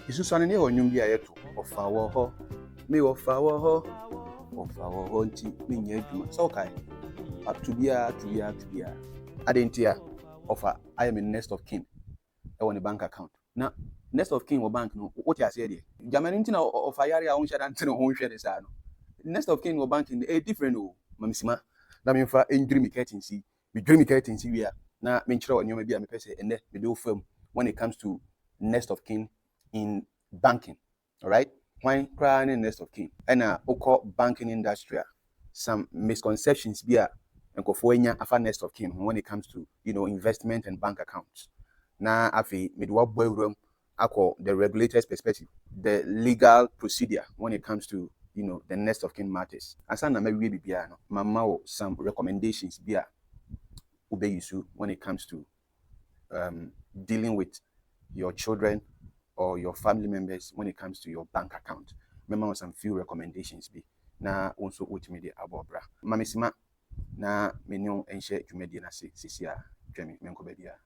Isusane ne onyum bi a yeto ofa wo ho me ofa wo ho nti me nya adwuma so kai atubia adentia ofa I am a next of kin e won bank account na next of kin wo bank no what you say there jamani nti na ofa yare a won hye dan tene ho hwe de sa no next of kin wo bank e different o mamisima na me fa endwiri me curtaincy me dwiri me curtaincy wi a na me nkyere onyoma bi a me pese ene me do fam when it comes to next of kin in banking, all right? When crying next of kin, and banking industry, some misconceptions be a afa next of kin when it comes to investment and bank accounts. Na afi midwa boy room ako the regulator's perspective, the legal procedure when it comes to the next of kin matters. Asana maybe bibia no mama some recommendations be a ube issue when it comes to dealing with your children or your family members when it comes to your bank account. Remember some few recommendations be na also ultimately abobra. Mamisima na menyo enhye dwumadi na sisi a twemi menko ba bia.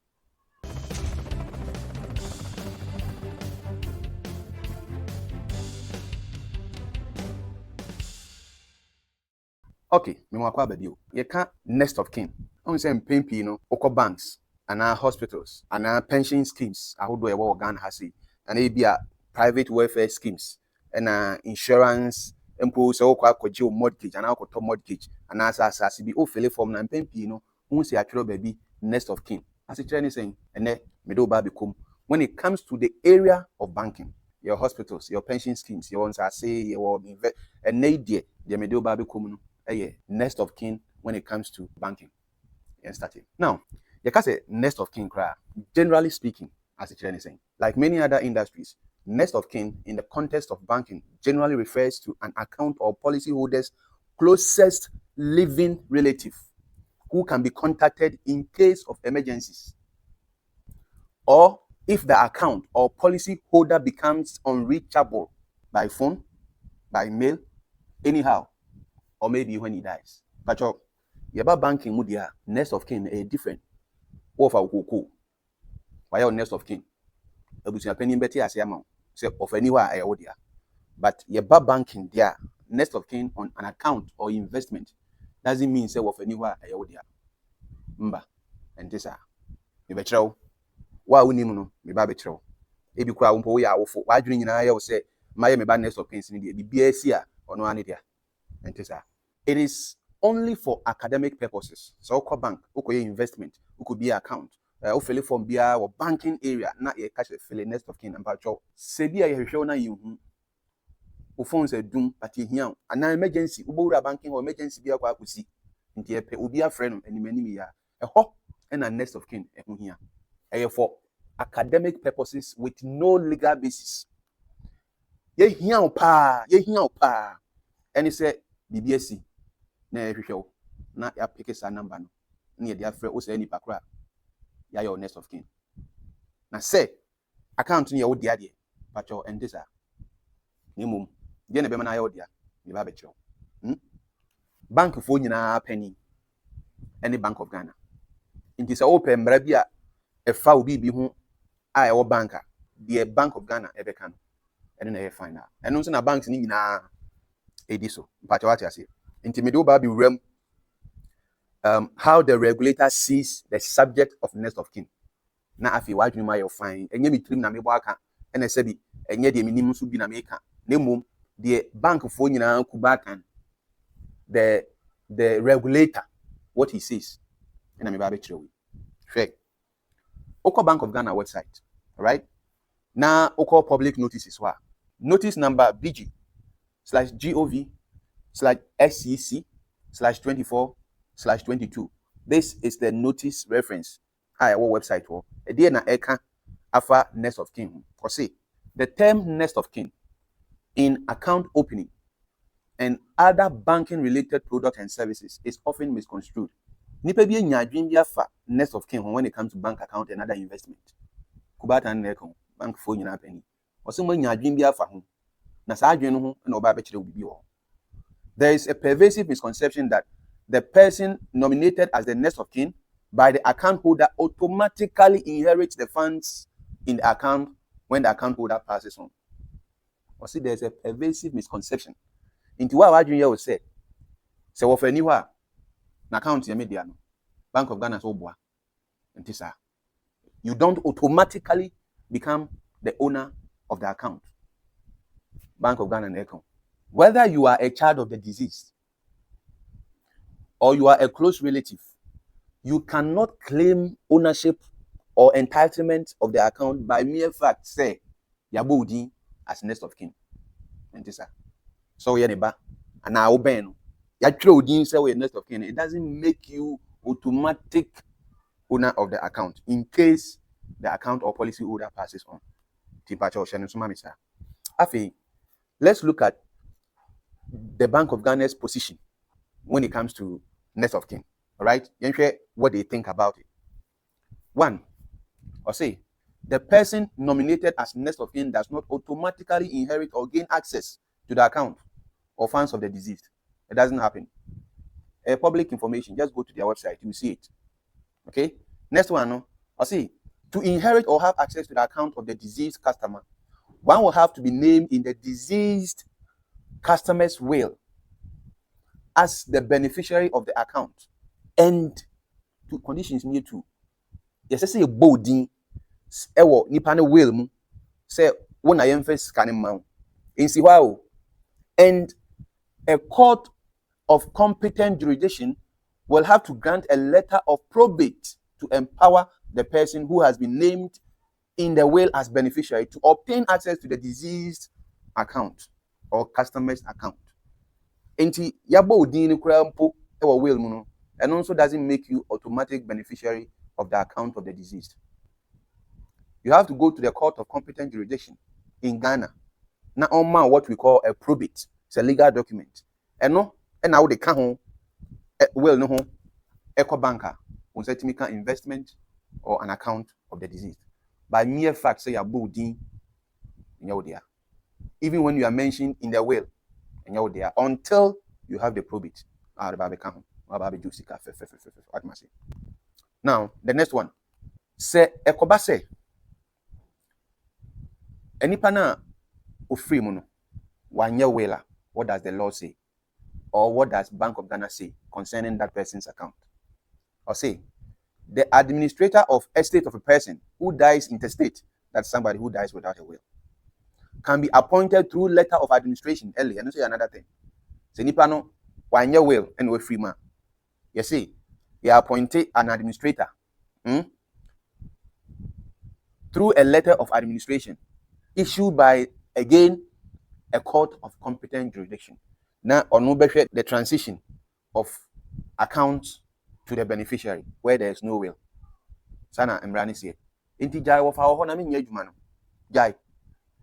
Okay, me wakwa ba bio. Ye ka next of kin. On say mpempi no oko banks ana hospitals ana pension schemes ahodo e wo Ghana ha sei. And it be a private welfare schemes and insurance mpo so kwa akogye mortgage and akoto mortgage and asase bi o fele form na mpempi no hu se atwero baby next of kin as it training saying ene me do ba bekom when it comes to the area of banking, your hospitals, your pension schemes, your ones your invest and idea the me do ba bekom no next of kin when it comes to banking and starting now you can say next of kin cry generally speaking as it is saying. Like many other industries, next of kin in the context of banking generally refers to an account or policyholder's closest living relative who can be contacted in case of emergencies, or if the account or policyholder becomes unreachable by phone, by mail, anyhow, or maybe when he dies. But yaba banking mudia next of kin a different. Ofa ukoko. Why your next of kin? Abusia penny beti ase amount. Say of anywhere I odia. But yaba banking there, next of kin on an account or investment doesn't mean say of anywhere I odia. Mba. And this are me betrao. Wa unim no me ba betrao. Ebi kwa umpo we awofo. Wa adwene nyina ya wo say my me ba next of kin sin dey bibia si a ono ane dia. And this are. It is only for academic purposes. So oko bank, oko investment, oko be account. O fele form bia or banking area na ye catch the fele next of kin and pacho. Se bia ye hwehwe na ye hu. O phone say dum but ye hia an emergency ubura banking or emergency bia kwa akusi. Nti ye pe obi afre no enimani ya. Eho and a next of kin ehu hia. Eye for academic purposes with no legal basis. Ye hia o pa. And he say BBSC na hwehwe na ya pick sa number no. Na ye dia frɛ o say ni pakra. Ya your next of kin. Na say account ni ye wo dia de. Pacho and this are. Ni mum. Dia na be na ya wo dia. Ni ba be kyerɛw. Bank fo nyina penny. Any Bank of Ghana. Inti say open mbra bi a efa obi bi ho a e wo banka. The Bank of Ghana e be kan. And na ye find out. And no na banks ni nyina ediso. Pacho what you say. Inti me do ba bi rem how the regulator sees the subject of next of kin. Na afi wadwene ma you fine. Enye mi trim na me bo aka. Ene se bi enye de minim so bi na me ka. Na mum the bank fo nyina kuba kan. The regulator what he says. Ena me ba be kire we. Hwe. Oko Bank of Ghana website, right? Na oko public notices wa. Notice number BG/GOV/SEC/24/22. This is the notice reference. Our website. Ediye na eka afa next of kin. For say the term next of kin in account opening and other banking related products and services is often misconstrued. Nipa bi nya adwin bi afa next of kin when it comes to bank account and other investment. Kubata na eka bank fo nyina penny. Oso mo nya adwin bi afa ho. Na sa adwin no ho na oba be kire obi wo. There is a pervasive misconception that the person nominated as the next of kin by the account holder automatically inherits the funds in the account when the account holder passes on. Or see, there's a pervasive misconception. Into what I will say, so for anywhere, na account media, Bank of Ghana so boa. You don't automatically become the owner of the account. Bank of Ghana and account. Whether you are a child of the deceased or you are a close relative, you cannot claim ownership or entitlement of the account by mere fact, say, Yabudi as next of kin. So Yaniba, and now Ben, Yatro say we're next of kin. It doesn't make you automatic owner of the account in case the account or policy holder passes on. Let's look at the Bank of Ghana's position when it comes to next of kin. All right, what they think about it. One, or say, the person nominated as next of kin does not automatically inherit or gain access to the account or funds of the deceased. It doesn't happen. Public information, just go to their website, you will see it. Okay. Next one, or see, to inherit or have access to the account of the deceased customer, one will have to be named in the deceased customer's will as the beneficiary of the account. And two conditions need to. Yes, say a boarding, nipane will mu say when I am first scanning mount in Siwao, and a court of competent jurisdiction will have to grant a letter of probate to empower the person who has been named in the will as beneficiary to obtain access to the deceased account or customer's account. Enti yabo odin kura mpo e wo will mu no, and also doesn't make you automatic beneficiary of the account of the deceased. You have to go to the court of competent jurisdiction in Ghana. Now on what we call a probate. It's a legal document. And no, and now they can will no eco banker on certificate investment or an account of the deceased. By mere fact, say yabo odin in your there. Even when you are mentioned in the will, and you're there until you have the probate. Now, the next one. Say ekoba say enipa na ofri mu no wanye wela. What does the law say? Or what does Bank of Ghana say concerning that person's account? Or say the administrator of estate of a person who dies intestate, that's somebody who dies without a will, can be appointed through letter of administration early. And say another thing. Say nipa no wanye will and we free man. You see, he appointed an administrator through a letter of administration issued by, again, a court of competent jurisdiction. Now, on the transition of accounts to the beneficiary where there is no will. Sana embrani say. Inti jai of our honor mean yejumano. Jai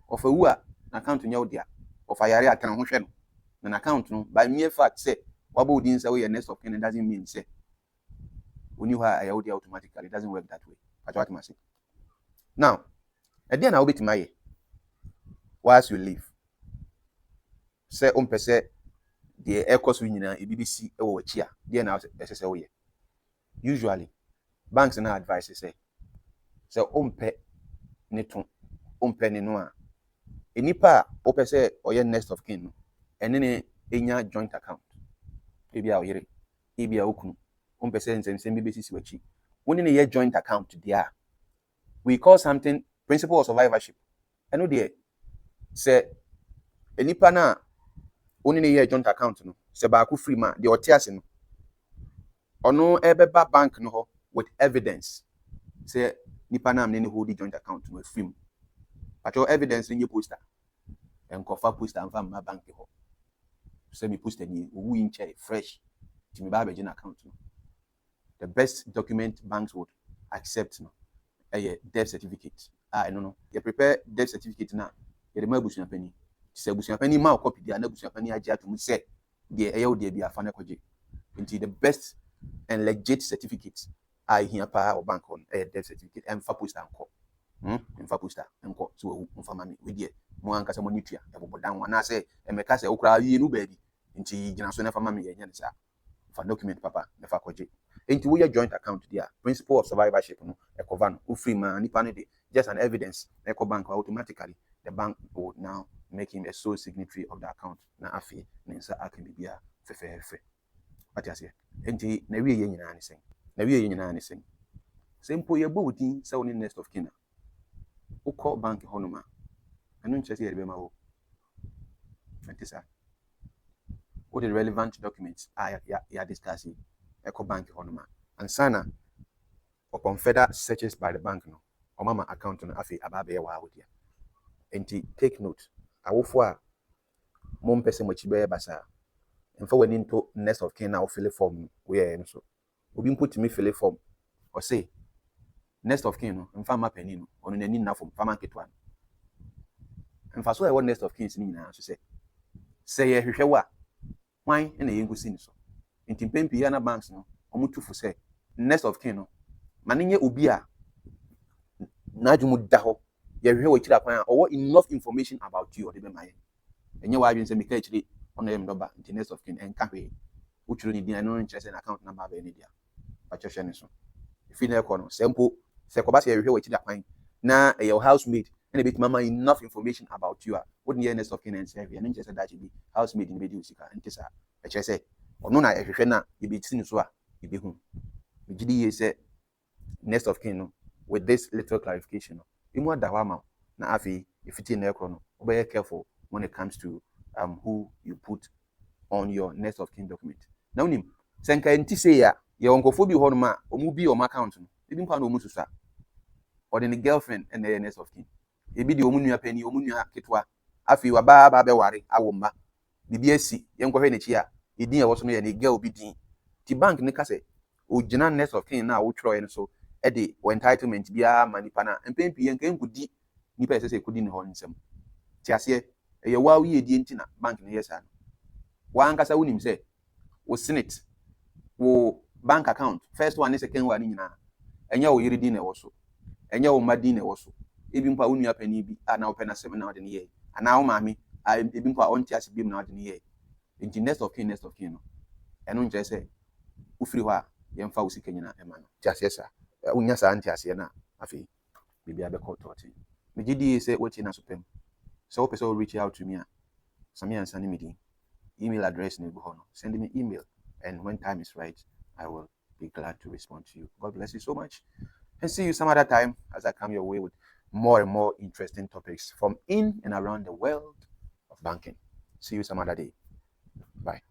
of a wua account to nyodia of a yari atran an account no by mere fact say wabo didn't say a next of kin doesn't mean say when you are a automatically, it doesn't work that way. That's what I must say. Now, at the end, I'll be to my whilst you live. Say pese the air course winning a BBC or chia. Then now say usually banks and advice say umpe neton umpe nenoa. Enipa opese or your next of kin and then a joint account. Ebia oyere, ebia okunu. Umpese and same basis wachi. When in a year joint account there, we call something principle of survivorship. I know there say enipa na only in a year joint account no. Se baku free man the otiase no. Ono ebeba bank no with evidence. Say nipa na amne hold the joint account no free. But your evidence in your poster. And cover poster and from my bank ho. Say me poster ni who in chair fresh. To me baba joint account no. The best document banks would accept a death certificate. I don't know. You prepare death certificate now. You remember bushing penny. Say bushing penny ma copy the other bushing penny aja to say the AOD be a fan koje. Into the best and legit certificates I hear power or bank on a death certificate and for poster and call. And for poster and call so family with ye. Mo anka some nutria. Ebo down one I say and make us say okra you baby. Into Janasona family and for document papa never koje. Enti we joint account there. Principle of survivorship no e cover no. Free man nipa no de just an evidence. Eco bank automatically the bank would now make him a sole signatory of the account. Na afi nensa aka bibia fefe. What you say? Enti na wie ye nyina ne sen. Na wie ye nyina ne sen. Sempo ye bo wudin se woni next of kin. Wo call bank honoma. Anu nche se ye be ma wo. Enti sa. What the relevant documents ya discussing Eco Bank honoma. And sana upon further searches by the bank no. Or mama account no afi ababe wa wo dia. Enti take note. Awofo a mom pese mo chibe basa. Mfa wani into next of kin na wo fill form we no so. Obi put me fill form or say next of kin no mfa ma pani no ono nani na form fa man ketwa. Mfa so e wo next of kin ni nyina so say ye hwehwe wa why na ye ngusi ni so. Nti pempi ya na banks no omutufu say next of kin no manenye obi a na adwumu da ho ye hwehwe wo kira kwan or enough information about you or the be maye. Enye wa adwun say meka kire ono ye mdoba nti next of kin enka hwe uchuru ni din no nche say na account number ba ni dia ba chehwe ni so ifi na ekono sempo se ko ba se ye hwehwe wo kira kwan na your housemaid and a bit mama enough information about you wouldn't hear next of kin and say and nche say that be housemaid in be di usika nti sa e che say ono na ehwehwe na e be tini so a e be hu me gidi ye say next of kin no with this little clarification imu adawa ma na afi ifiti na ekro no be careful when it comes to who you put on your next of kin document. Now unim senka enti say ya ye onkofo bi ho no ma omu bi o account no ebi mpa na omu susa or the girlfriend and the next of kin ebi di omu nua pani omu nua ketwa afi wa ba be ware awomba bibi asi ye nkohwe ne chi a edin e wo so no ye ne girl bi din ti bank ne ka say ogina next of kin na wo twro ye so e de entitlement bia manipa na empempi ye nka nkudi nipa ese se kudi ne ho nsem ti ase ye wa wi edi enti na bank ne yesa no wa ankasa wonim say wo senate wo bank account first one second one nyina enya wo yiri din ne wo so enya wo madi ne wo so ebi mpa wonu apani bi ana open asem na ode ne ye ana wo maami ebi mpa onti ase bi na ode ne ye nti next of kin no eno nche say ufiri ho a ye mfa wo sika nyina ema no ti ase sa unya sa anti ase na afi bibia be call tot me gidi say what na so pem so wo person reach out to me Sammy and Sunny meeting email address ne go no send me email and when time is right I will be glad to respond to you. God bless you so much and see you some other time as I come your way with more and more interesting topics from in and around the world of banking. See you some other day. Bye.